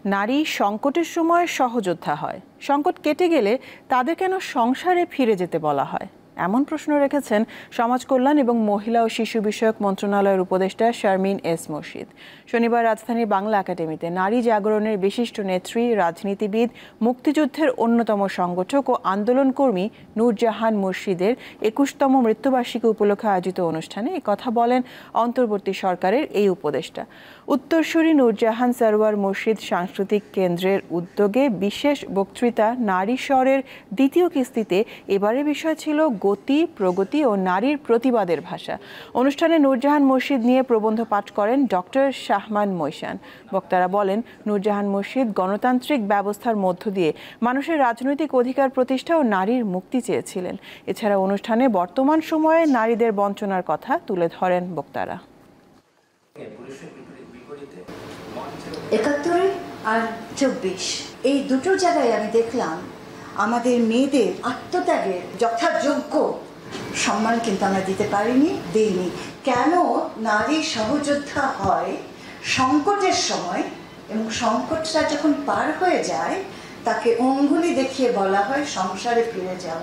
নারী সংকটের সময় সহযোদ্ধা হয়, সংকট কেটে গেলে তাদের কেন সংসারে ফিরে যেতে বলা হয়? এমন প্রশ্ন রেখেছেন সমাজ কল্যাণ এবং মহিলা ও শিশু বিষয়ক মন্ত্রণালয়ের উপদেষ্টা শারমিন এস মুর্শিদ। শনিবার রাজধানীর বাংলা একাডেমিতে নারী জাগরণের বিশিষ্ট নেত্রী, রাজনীতিবিদ, মুক্তিযুদ্ধের অন্যতম সংগঠক ও আন্দোলনকর্মী নূরজাহান মুর্শিদের ২১তম মৃত্যুবার্ষিকী উপলক্ষে আয়োজিত অনুষ্ঠানে এ কথা বলেন অন্তর্বর্তী সরকারের এই উপদেষ্টা। উত্তরসূরি নূরজাহান সরওয়ার মুর্শিদ সাংস্কৃতিক কেন্দ্রের উদ্যোগে বিশেষ বক্তৃতা নারী স্বরের দ্বিতীয় কিস্তিতে এবারের বিষয় ছিল গতি, প্রগতি ও নারীর প্রতিবাদের ভাষা। অনুষ্ঠানে নূরজাহান মুর্শিদ নিয়ে প্রবন্ধ পাঠ করেন ডক্টর শাহমান মৈশান। বক্তারা বলেন, নূরজাহান মুর্শিদ গণতান্ত্রিক ব্যবস্থার মধ্য দিয়ে মানুষের রাজনৈতিক অধিকার প্রতিষ্ঠা ও নারীর মুক্তি চেয়েছিলেন। এছাড়া অনুষ্ঠানে বর্তমান সময়ে নারীদের বঞ্চনার কথা তুলে ধরেন বক্তারা। ৭১ আর ২৪ এই দুটো জায়গায় আমি দেখলাম আমাদের মেয়েদের আত্মত্যাগের যথাযোগ্য সম্মান কিন্তু আমরা দিতে পারিনি, দিইনি। কেন নারী সহযোদ্ধা হয় সংকটের সময়, এবং সংকটটা যখন পার হয়ে যায় তাকে অঙ্গুলি দেখিয়ে বলা হয় সংসারে ফিরে যাও।